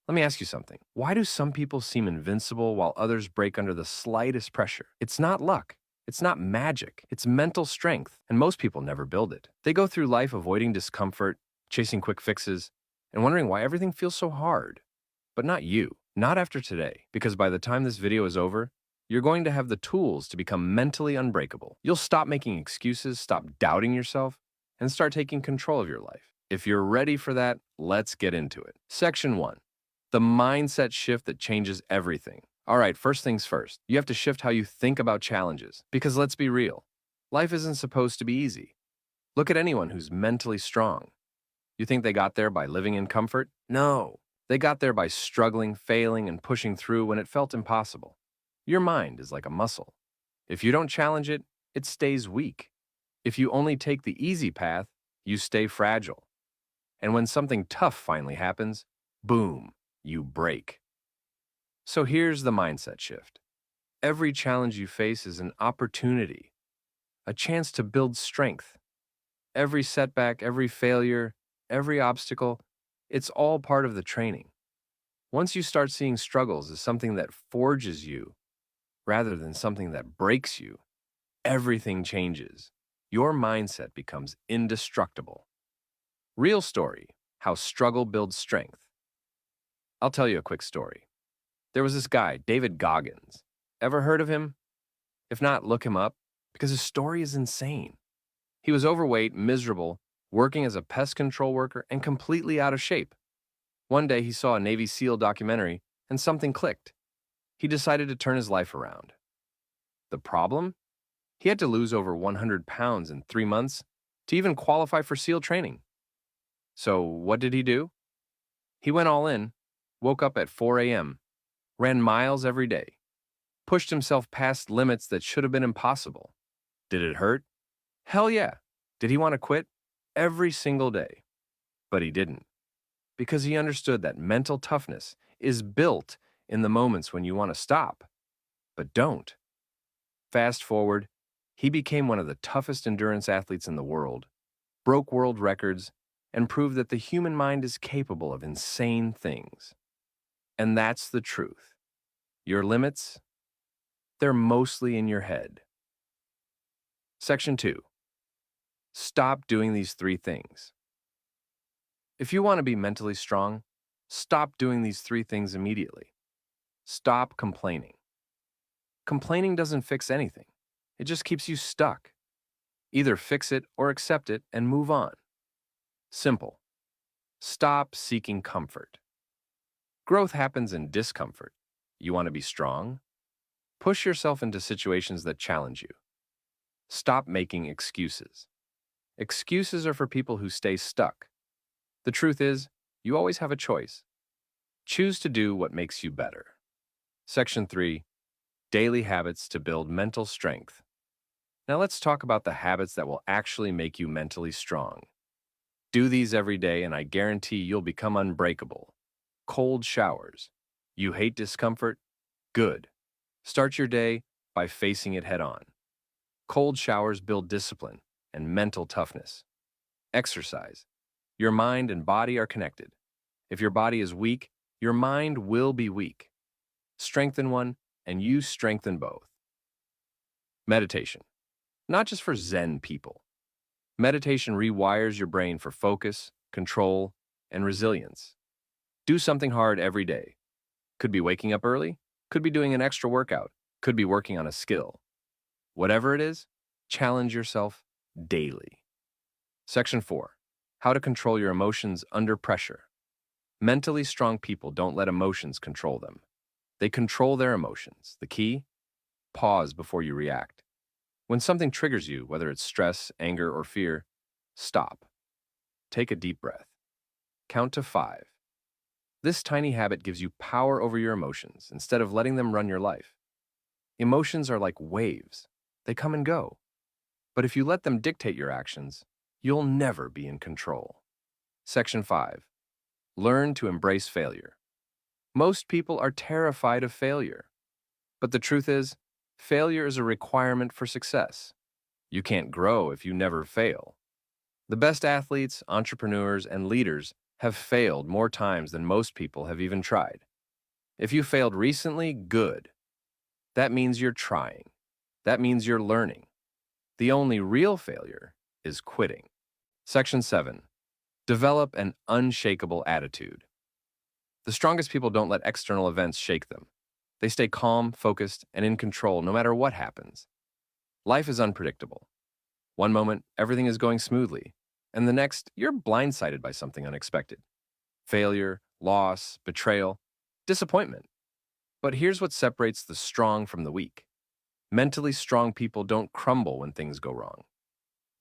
Let me ask you something. Why do some people seem invincible while others break under the slightest pressure? It's not luck. It's not magic. It's mental strength, and most people never build it. They go through life avoiding discomfort, chasing quick fixes, and wondering why everything feels so hard. But not you. Not after today, because by the time this video is over, you're going to have the tools to become mentally unbreakable. You'll stop making excuses, stop doubting yourself, and start taking control of your life. If you're ready for that, let's get into it. Section 1. The mindset shift that changes everything. All right, first things first. You have to shift how you think about challenges. Because let's be real, life isn't supposed to be easy. Look at anyone who's mentally strong. You think they got there by living in comfort? No. They got there by struggling, failing, and pushing through when it felt impossible. Your mind is like a muscle. If you don't challenge it, it stays weak. If you only take the easy path, you stay fragile. And when something tough finally happens, boom, you break. So here's the mindset shift. Every challenge you face is an opportunity, a chance to build strength. Every setback, every failure, every obstacle, it's all part of the training. Once you start seeing struggles as something that forges you rather than something that breaks you, everything changes. Your mindset becomes indestructible. Real story, how struggle builds strength. I'll tell you a quick story. There was this guy, David Goggins. Ever heard of him? If not, look him up, because his story is insane. He was overweight, miserable, working as a pest control worker, and completely out of shape. One day he saw a Navy SEAL documentary, and something clicked. He decided to turn his life around. The problem? He had to lose over 100 pounds in 3 months to even qualify for SEAL training. So what did he do? He went all in, woke up at 4 a.m., ran miles every day, pushed himself past limits that should have been impossible. Did it hurt? Hell yeah. Did he want to quit? Every single day. But he didn't. Because he understood that mental toughness is built in the moments when you want to stop, but don't. Fast forward, he became one of the toughest endurance athletes in the world, broke world records, and proved that the human mind is capable of insane things. And that's the truth. Your limits, they're mostly in your head. Section 2. Stop doing these 3 things. If you want to be mentally strong, stop doing these 3 things immediately. Stop complaining. Complaining doesn't fix anything. It just keeps you stuck. Either fix it or accept it and move on. Simple. Stop seeking comfort. Growth happens in discomfort. You want to be strong? Push yourself into situations that challenge you. Stop making excuses. Excuses are for people who stay stuck. The truth is, you always have a choice. Choose to do what makes you better. Section 3. Daily habits to build mental strength. Now let's talk about the habits that will actually make you mentally strong. Do these every day and I guarantee you'll become unbreakable. Cold showers. You hate discomfort? Good. Start your day by facing it head on. Cold showers build discipline and mental toughness. Exercise. Your mind and body are connected. If your body is weak, your mind will be weak. Strengthen one, and you strengthen both. Meditation. Not just for Zen people. Meditation rewires your brain for focus, control, and resilience. Do something hard every day. Could be waking up early, could be doing an extra workout, could be working on a skill. Whatever it is, challenge yourself daily. Section 4. How to control your emotions under pressure. Mentally strong people don't let emotions control them. They control their emotions. The key? Pause before you react. When something triggers you, whether it's stress, anger, or fear, stop. Take a deep breath. Count to 5. This tiny habit gives you power over your emotions instead of letting them run your life. Emotions are like waves. They come and go. But if you let them dictate your actions, you'll never be in control. Section 5. Learn to embrace failure. Most people are terrified of failure. But the truth is, failure is a requirement for success. You can't grow if you never fail. The best athletes, entrepreneurs, and leaders have failed more times than most people have even tried. If you failed recently, good. That means you're trying. That means you're learning. The only real failure is quitting. Section 7. Develop an unshakable attitude. The strongest people don't let external events shake them. They stay calm, focused, and in control no matter what happens. Life is unpredictable. One moment, everything is going smoothly, and the next, you're blindsided by something unexpected. Failure, loss, betrayal, disappointment. But here's what separates the strong from the weak. Mentally strong people don't crumble when things go wrong.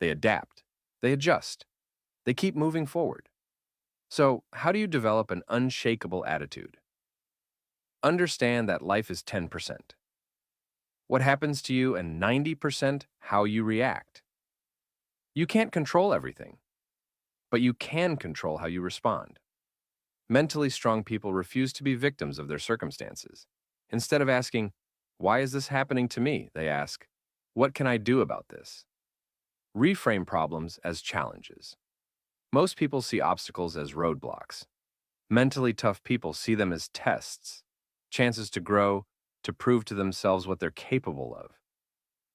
They adapt. They adjust. They keep moving forward. So, how do you develop an unshakable attitude? Understand that life is 10%. What happens to you, and 90% how you react. You can't control everything, but you can control how you respond. Mentally strong people refuse to be victims of their circumstances. Instead of asking, "Why is this happening to me?" they ask, "What can I do about this?" Reframe problems as challenges. Most people see obstacles as roadblocks. Mentally tough people see them as tests, chances to grow, to prove to themselves what they're capable of.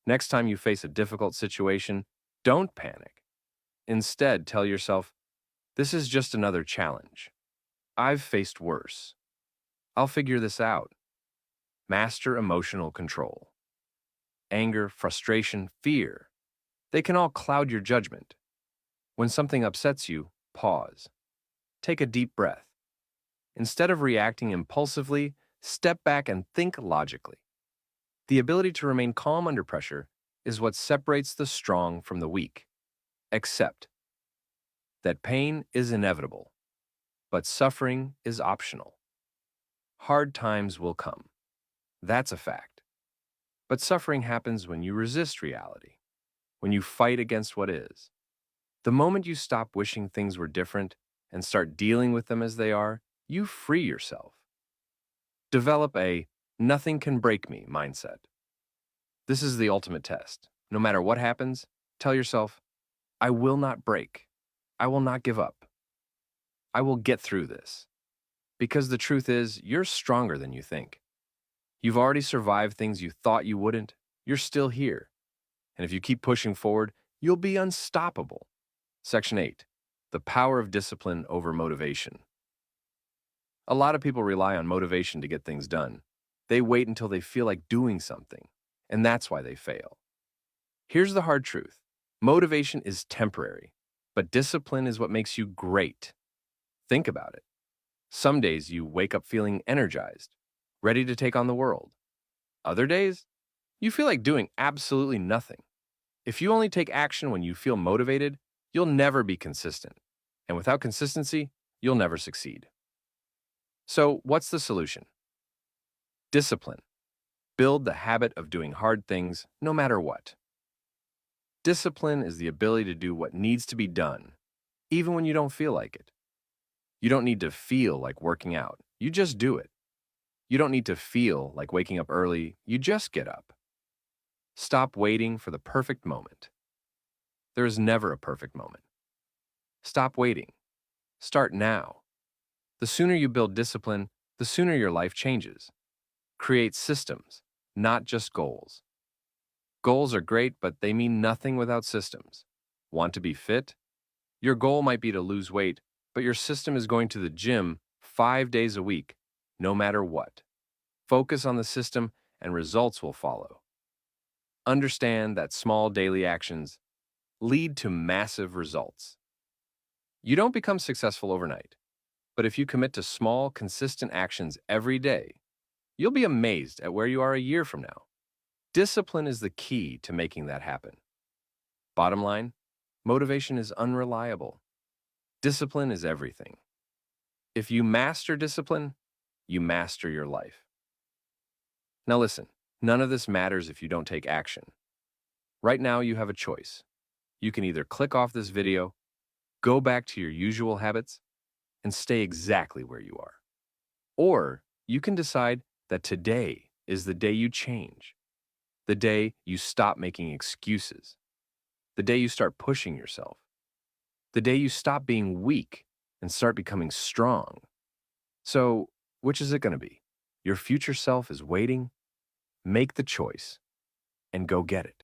Next time you face a difficult situation, don't panic. Instead, tell yourself, "This is just another challenge. I've faced worse. I'll figure this out." Master emotional control. Anger, frustration, fear. They can all cloud your judgment. When something upsets you, pause. Take a deep breath. Instead of reacting impulsively, step back and think logically. The ability to remain calm under pressure is what separates the strong from the weak. Accept that pain is inevitable, but suffering is optional. Hard times will come. That's a fact. But suffering happens when you resist reality, when you fight against what is. The moment you stop wishing things were different and start dealing with them as they are, you free yourself. Develop a "nothing can break me" mindset. This is the ultimate test. No matter what happens, tell yourself, "I will not break. I will not give up. I will get through this." Because the truth is, you're stronger than you think. You've already survived things you thought you wouldn't. You're still here. And if you keep pushing forward, you'll be unstoppable. Section 8. The power of discipline over motivation. A lot of people rely on motivation to get things done. They wait until they feel like doing something, and that's why they fail. Here's the hard truth. Motivation is temporary, but discipline is what makes you great. Think about it. Some days you wake up feeling energized, ready to take on the world. Other days, you feel like doing absolutely nothing. If you only take action when you feel motivated, you'll never be consistent. And without consistency, you'll never succeed. So, what's the solution? Discipline. Build the habit of doing hard things no matter what. Discipline is the ability to do what needs to be done, even when you don't feel like it. You don't need to feel like working out. You just do it. You don't need to feel like waking up early. You just get up. Stop waiting for the perfect moment. There is never a perfect moment. Stop waiting. Start now. The sooner you build discipline, the sooner your life changes. Create systems, not just goals. Goals are great, but they mean nothing without systems. Want to be fit? Your goal might be to lose weight, but your system is going to the gym 5 days a week, no matter what. Focus on the system and results will follow. Understand that small daily actions lead to massive results. You don't become successful overnight, but if you commit to small, consistent actions every day, you'll be amazed at where you are a year from now. Discipline is the key to making that happen. Bottom line, motivation is unreliable. Discipline is everything. If you master discipline, you master your life. Now listen, none of this matters if you don't take action. Right now, you have a choice. You can either click off this video, go back to your usual habits, and stay exactly where you are. Or you can decide that today is the day you change, the day you stop making excuses, the day you start pushing yourself, the day you stop being weak and start becoming strong. So, which is it going to be? Your future self is waiting. Make the choice and go get it.